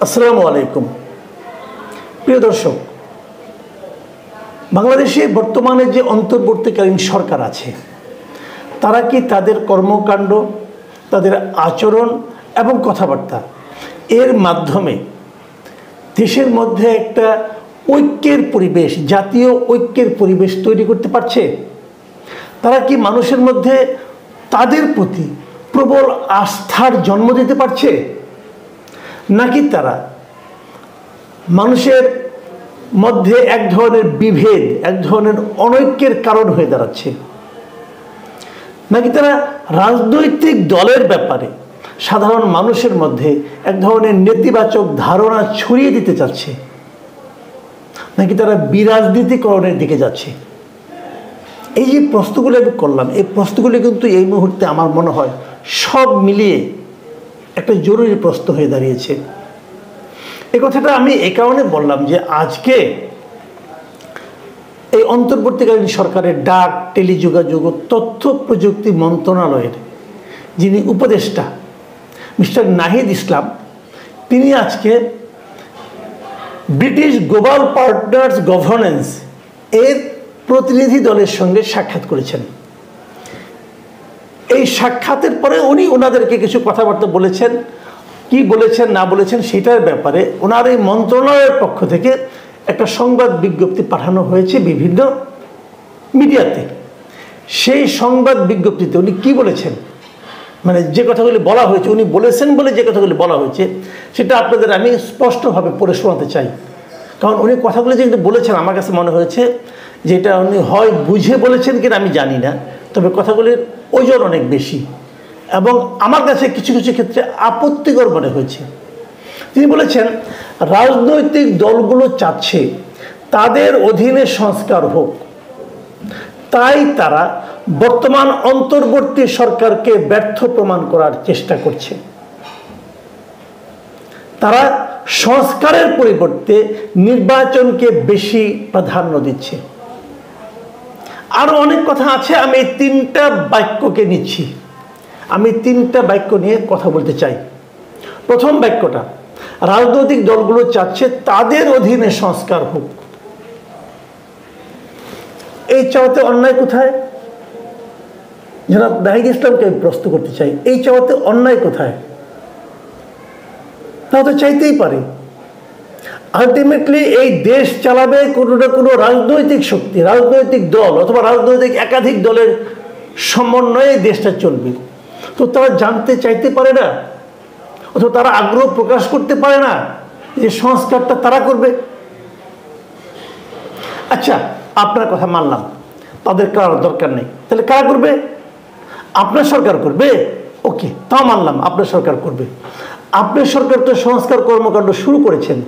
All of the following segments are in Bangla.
আসসালামু আলাইকুম প্রিয় দর্শক, বাংলাদেশে বর্তমানে যে অন্তর্বর্তীকালীন সরকার আছে তারা কি তাদের কর্মকাণ্ড, তাদের আচরণ এবং কথাবার্তা এর মাধ্যমে দেশের মধ্যে একটা ঐক্যের পরিবেশ, জাতীয় ঐক্যের পরিবেশ তৈরি করতে পারছে? তারা কি মানুষের মধ্যে তাদের প্রতি প্রবল আস্থার জন্ম দিতে পারছে, নাকি তারা মানুষের মধ্যে এক ধরনের বিভেদ, এক ধরনের অনৈক্যের কারণ হয়ে দাঁড়াচ্ছে? নাকি তারা রাজনৈতিক দলের ব্যাপারে সাধারণ মানুষের মধ্যে এক ধরনের নেতিবাচক ধারণা ছড়িয়ে দিতে চাচ্ছে? নাকি তারা বিরাজনীতিকরণের দিকে যাচ্ছে? এই যে প্রশ্নগুলো আমি করলাম, এই প্রশ্নগুলি কিন্তু এই মুহূর্তে আমার মনে হয় সব মিলিয়ে একটা জরুরি প্রশ্ন হয়ে দাঁড়িয়েছে। এই কথাটা আমি এই কারণে বললাম যে আজকে এই অন্তর্বর্তীকালীন সরকারের ডাক, টেলিযোগাযোগ ও তথ্য প্রযুক্তি মন্ত্রণালয়ের যিনি উপদেষ্টা মিস্টার নাহিদ ইসলাম, তিনি আজকে ব্রিটিশ গ্লোবাল পার্টনার্স গভর্নেন্স এর প্রতিনিধি দলের সঙ্গে সাক্ষাৎ করেছেন। এই সাক্ষাতের পরে উনি ওনাদেরকে কিছু কথাবার্তা বলেছেন। কি বলেছেন না বলেছেন সেটার ব্যাপারে ওনার এই মন্ত্রণালয়ের পক্ষ থেকে একটা সংবাদ বিজ্ঞপ্তি পাঠানো হয়েছে বিভিন্ন মিডিয়াতে। সেই সংবাদ বিজ্ঞপ্তিতে উনি কি বলেছেন, মানে যে কথাগুলি বলা হয়েছে, উনি বলেছেন বলে যে কথাগুলি বলা হয়েছে সেটা আপনাদের আমি স্পষ্টভাবে পড়ে শোনাতে চাই। কারণ উনি কথাগুলি যেগুলো বলেছেন আমার কাছে মনে হয়েছে যেটা উনি হয় বুঝে বলেছেন কিনা আমি জানি না, তবে কথাগুলির ওজন অনেক বেশি এবং আমার কাছে কিছু কিছু ক্ষেত্রে আপত্তিকর মনে হয়েছে। তিনি বলেছেন রাজনৈতিক দলগুলো চাচ্ছে তাদের অধীনে সংস্কার হোক, তাই তারা বর্তমান অন্তর্বর্তী সরকারকে ব্যর্থ প্রমাণ করার চেষ্টা করছে। তারা সংস্কারের পরিবর্তে নির্বাচনকে বেশি প্রাধান্য দিচ্ছে। আরো অনেক কথা আছে, আমি এই তিনটা বাক্যকে নিচ্ছি। আমি তিনটা বাক্য নিয়ে কথা বলতে চাই। প্রথম বাক্যটা, রাজনৈতিক দলগুলো চাচ্ছে তাদের অধীনে সংস্কার হোক। এই চাওয়াতে অন্যায় কোথায়? জনাব নাহিদ ইসলামকে আমি প্রশ্ন করতে চাই, এই চাওয়াতে অন্যায় কোথায়? তা তো চাইতেই পারে। আলটিমেটলি এই দেশ চালাবে কোনো না কোনো রাজনৈতিক শক্তি, রাজনৈতিক দল অথবা রাজনৈতিক একাধিক দলের সমন্বয়ে দেশটা চলবে। তো তারা জানতে চাইতে পারে না অথবা তারা আগ্রহ প্রকাশ করতে পারে না যে সংস্কারটা তারা করবে? আচ্ছা, আপনার কথা মানলাম, তাদের করার দরকার নেই, তাহলে কারা করবে? আপনার সরকার করবে। ওকে, তা মানলাম, আপনার সরকার করবে। আপনার সরকার তো সংস্কার কর্মকাণ্ড শুরু করেছেন।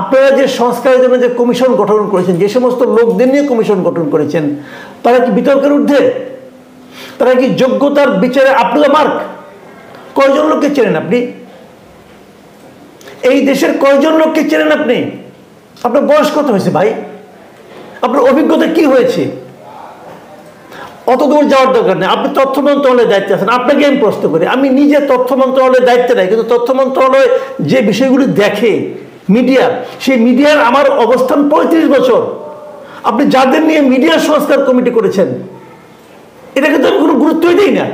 আপনারা যে সংস্কারের জন্য যে কমিশন গঠন করেছেন, যে সমস্ত লোকদের নিয়ে কমিশন গঠন করেছেন, তারা কি বিতর্কের ঊর্ধ্বে? তারা কি যোগ্যতার বিচারে আপনার মার্ক? কয়জন লোককে চেনেন আপনি? এই দেশের কয়জন লোককে চেনেন আপনি? আপনার বয়স কত হয়েছে ভাই? আপনার অভিজ্ঞতা কি হয়েছে? অত দূর যাওয়ার দরকার নেই। আপনি তথ্য মন্ত্রণালয়ের দায়িত্বে আছেন, আপনাকে আমি প্রশ্ন করি। আমি নিজে তথ্য মন্ত্রণালয়ের দায়িত্বে নাই, কিন্তু তথ্য মন্ত্রণালয় যে বিষয়গুলি দেখে মিডিয়া, সেই মিডিয়ার আমার অবস্থান 35 বছর। আপনি যাদের নিয়ে মিডিয়া সংস্কার কমিটি করেছেন, এটাকে তো আমি কোনো গুরুত্বই দিই না।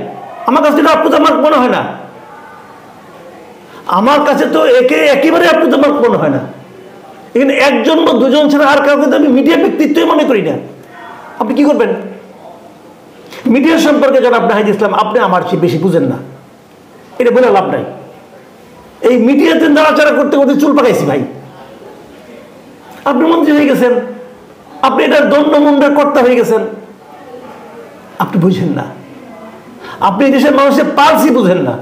আমার কাছে এটা আপনার মনে হয় না। আমার কাছে তো একেবারে আপনার মনে হয় না। এখানে একজন বা দুজন ছাড়া আর কাউকে তো আমি মিডিয়া ব্যক্তিত্বই মনে করি না। আপনি কি করবেন? মিডিয়া সম্পর্কে জনাব নাহিদ ইসলাম, আপনি আমার চেয়ে বেশি বুঝেন না, এটা বলে লাভ নাই। এই মিডিয়াতে নাড়াচাড়া করতে করতে চুল পাকাইছি ভাই। আপনি মন্ত্রী হয়ে গেছেন, আপনি এটার দণ্ডমুণ্ডের কর্তা হয়ে গেছেন, আপনি বুঝেন না। আপনি দেশের মানুষের পালসই বুঝেন না।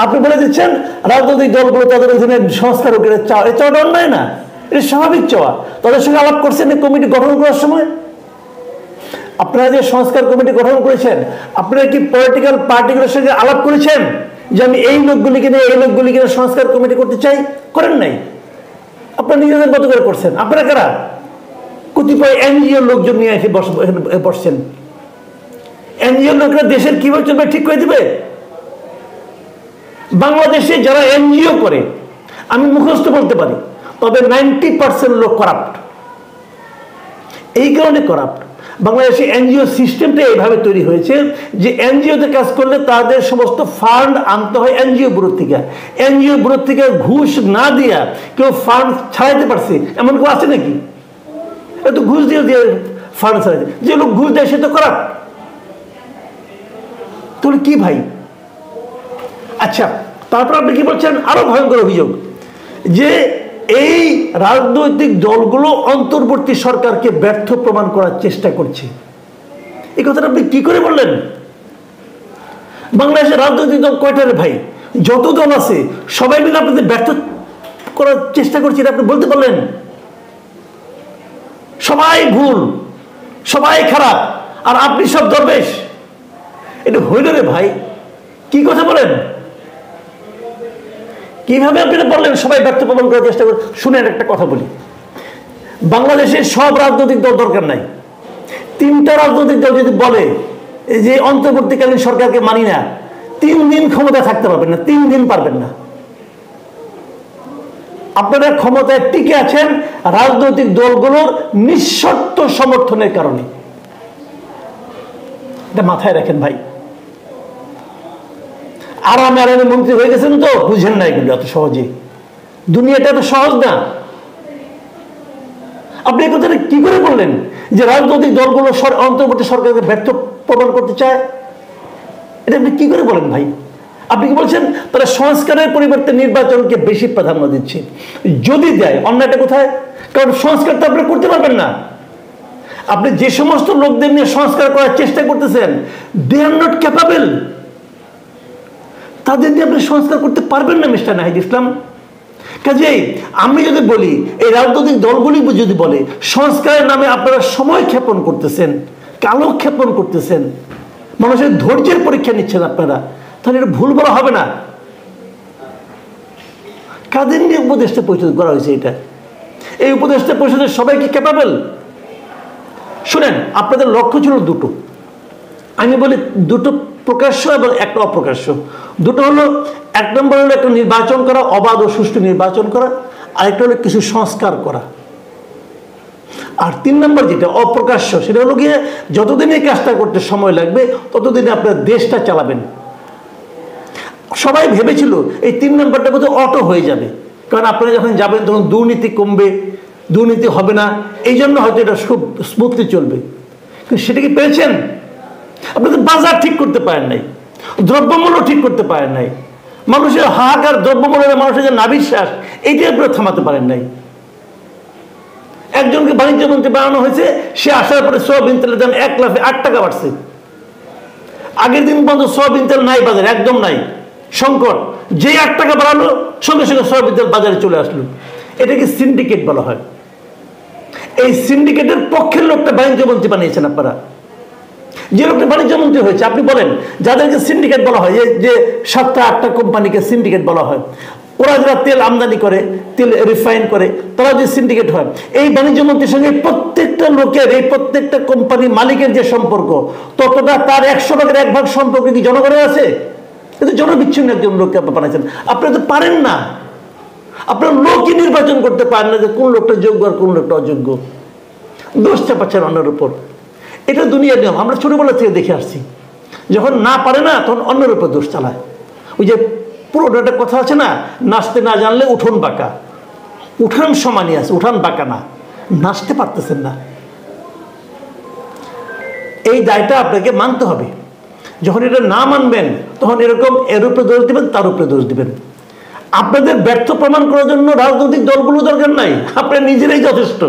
আপনি বলে দিচ্ছেন রাজনৈতিক দলগুলো তাদের অধীনে সংস্কার হোক, চাওয়া, এই চাওয়াটা অন্যায় না, এটা স্বাভাবিক চাওয়া। তাদের সঙ্গে আলাপ করছেন এই কমিটি গঠন করার সময়। আপনারা যে সংস্কার কমিটি গঠন করেছেন, আপনারা কি পলিটিক্যাল পার্টিগুলোর সঙ্গে আলাপ করেছেন যে আমি এই লোকগুলিকে নিয়ে এই লোকগুলিকে নিয়ে সংস্কার কমিটি করতে চাই? করেন নাই। আপনারা নিজেদের মতো করে করছেন। আপনারা কারা? কতিপয় এনজিও লোকজন নিয়ে এসে বসছেন। এনজিও লোকরা দেশের কিভাবে চলবে ঠিক করে দিবে? বাংলাদেশে যারা এনজিও করে আমি মুখস্থ বলতে পারি, তবে 90% লোক করাপ্ট। এই কারণে করাপ্ট। বাংলাদেশে এনজিও সিস্টেমটা এইভাবে তৈরি হয়েছে যে এনজিওতে কাজ করলে তাদের সমস্ত ফান্ড আনতে হয় এনজিও ব্যুরো থেকে। এনজিও ব্যুরো থেকে ঘুষ না দিয়া কেউ ফান্ড ছাড়াইতে পারছে এমন কেউ আছে নাকি? এত ঘুষ দিয়ে দিয়ে ফান্ড ছাড়াইতে, যে লোক ঘুষ দেয় সে তো করাপ্ট। তাহলে কি ভাই? আচ্ছা, তারপর আপনি কি বলছেন? আরো ভয়ঙ্কর অভিযোগ যে এই রাজনৈতিক দলগুলো অন্তর্বর্তী সরকারকে ব্যর্থ প্রমাণ করার চেষ্টা করছে। এই কথাটা আপনি কি করে বললেন? বাংলাদেশের রাজনৈতিক দল কয়টা রে ভাই? যত দল আছে সবাই মিলে আপনাদের ব্যর্থ করার চেষ্টা করছে, এটা আপনি বলতে পারলেন? সবাই ভুল, সবাই খারাপ, আর আপনি সব দরবেশ। এটা হইল রে ভাই? কি কথা বলেন? কিভাবে আপনি বললেন সবাই ব্যর্থ প্রমাণ করার চেষ্টা করে? শুনেন, একটা কথা বলি, বাংলাদেশের সব রাজনৈতিক দল দরকার নাই। 3টা রাজনৈতিক দল যদি বলে যে অন্তর্বর্তীকালীন সরকারকে মানি না, 3 দিন ক্ষমতায় থাকতে পারবেন না, 3 দিন পারবেন না। আপনারা ক্ষমতায় টিকে আছেন রাজনৈতিক দলগুলোর নিঃশর্ত সমর্থনের কারণে। এটা মাথায় রাখেন ভাই। আরামে আরামে মন্ত্রী হয়ে গেছেন তো বুঝেন না এগুলো এত সহজে। দুনিয়াটা এত সহজ না। আপনি এই কথাটা কি করে বললেন যে রাজনৈতিক দলগুলো অন্তর্বর্তী সরকারকে ব্যর্থ প্রমাণ করতে চায়? এটা আপনি কি করে বলেন ভাই? আপনি কি বলছেন তারা সংস্কারের পরিবর্তে নির্বাচনকে বেশি প্রাধান্য দিচ্ছে? যদি দেয়, অন্যটা কোথায়? কারণ সংস্কার তো আপনি করতে পারবেন না। আপনি যে সমস্ত লোকদের নিয়ে সংস্কার করার চেষ্টা করতেছেন, দে আর নট ক্যাপাবল। তাদের দিয়ে আপনি সংস্কার করতে পারবেন না মিস্টার নাহিদ ইসলাম। কাজেই আমি যদি বলি, এই রাজনৈতিক দলগুলি যদি বলে সংস্কারের নামে আপনারা সময় ক্ষেপণ করতেছেন, কালক্ষেপণ করতেছেন, মানুষের ধৈর্যের পরীক্ষা নিচ্ছেন আপনারা, তাহলে এটা ভুল বলা হবে না। কাদের নিয়ে উপদেষ্টা পরিষদ করা হয়েছে? এটা এই উপদেষ্টা পরিষদের সবাই কি ক্যাপাবল? শুনেন, আপনাদের লক্ষ্য ছিল দুটো। আমি বলি দুটো প্রকাশ্য এবং একটা অপ্রকাশ্য। দুটো হলো, 1 নম্বর হলো একটা নির্বাচন করা, অবাধ ও সুষ্ঠু নির্বাচন করা, আরেকটা হলো কিছু সংস্কার করা। আর 3 নম্বর যেটা অপ্রকাশ্য, সেটা হলো গিয়ে যতদিন এই কাজটা করতে সময় লাগবে ততদিনে আপনার দেশটা চালাবেন। সবাই ভেবেছিল এই 3 নম্বরটা বোধহয় অটো হয়ে যাবে, কারণ আপনারা যখন যাবেন তখন দুর্নীতি কমবে, দুর্নীতি হবে না, এই জন্য হয়তো এটা খুব স্মুথলি চলবে। কিন্তু সেটা কি পেয়েছেন? আপনাদের বাজার ঠিক করতে পারেন নাই, দ্রব্যমূল্য ঠিক করতে পারেন নাই, মানুষের হাহাকার, দ্রব্যমূল্যের মানুষের যে নাভিশ্বাস, এইটা আপনারা থামাতে পারেন নাই। একজনকে বাণিজ্য মন্ত্রী বানানো হয়েছে, সে আসার পরে সয়াবিন তেলের দাম 1 লাফে 8 টাকা বাড়ছে। আগের দিন পর্যন্ত সয়াবিন তেল নাই বাজারে, একদম নাই, সংকট। যে 8 টাকা বাড়ালো, সঙ্গে সঙ্গে সয়াবিন তেল বাজারে চলে আসলো। এটাকে সিন্ডিকেট বলা হয়। এই সিন্ডিকেটের পক্ষের লোকটা বাণিজ্য মন্ত্রী বানিয়েছেন আপনারা। যে লোকটা বাণিজ্য মন্ত্রী হয়েছে, আপনি বলেন যাদেরকে সিন্ডিকেট বলা হয়, যে 7টা 8টা কোম্পানিকে সিন্ডিকেট বলা হয়, ওরা যারা তেল আমদানি করে, তেল রিফাইন করে, তারা যে সিন্ডিকেট হয়, এই বাণিজ্য মন্ত্রীর সঙ্গে প্রত্যেকটা লোকের, এই প্রত্যেকটা কোম্পানি মালিকের যে সম্পর্ক, ততটা তার 100 ভাগের 1 ভাগ সম্পর্ক কি জনগণের আছে? কিন্তু জনবিচ্ছিন্ন একজন লোককে আপনি বানাইছেন। আপনারা তো পারেন না, আপনারা লোকই নির্বাচন করতে পারেন না যে কোন লোকটা যোগ্য আর কোন লোকটা অযোগ্য। দোষ চাপাচ্ছেন অন্যের উপর। এটা দুনিয়ার নিয়ম, আমরা ছোটবেলা থেকে দেখে আসছি। যখন না পারে না তখন অন্যের উপর দোষ চালায়। ওই যে পুরোটা একটা কথা আছে না, নাচতে না জানলে উঠোন বাঁকা। উঠান সমানই আছে, উঠান বাঁকা না, নাচতে পারতেছেন না। এই দায়টা আপনাকে মানতে হবে। যখন এটা না মানবেন তখন এরকম এর উপরে দোষ দিবেন, তার উপরে দোষ দিবেন। আপনাদের ব্যর্থ প্রমাণ করার জন্য রাজনৈতিক দলগুলো দরকার নাই, আপনারা নিজেরাই যথেষ্ট।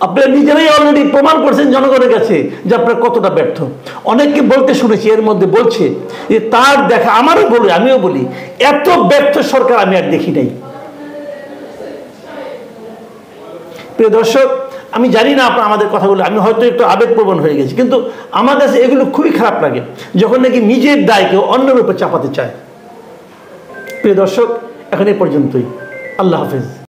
আপনারা নিজেরাই অলরেডি প্রমাণ করছেন জনগণের কাছে যে আপনারা কতটা ব্যর্থ। অনেককে বলতে শুনেছি, এর মধ্যে বলছে যে তার দেখা, আমারও বলি, আমিও বলি, এত ব্যর্থ সরকার আমি আর দেখি নাই। প্রিয় দর্শক, আমি জানি না আপনার আমাদের কথাগুলো, আমি হয়তো একটু আবেগপ্রবণ হয়ে গেছি, কিন্তু আমার কাছে এগুলো খুবই খারাপ লাগে যখন নাকি নিজের দায় কেউ অন্যের উপর চাপাতে চায়। প্রিয় দর্শক, এখন এই পর্যন্তই। আল্লাহ হাফেজ।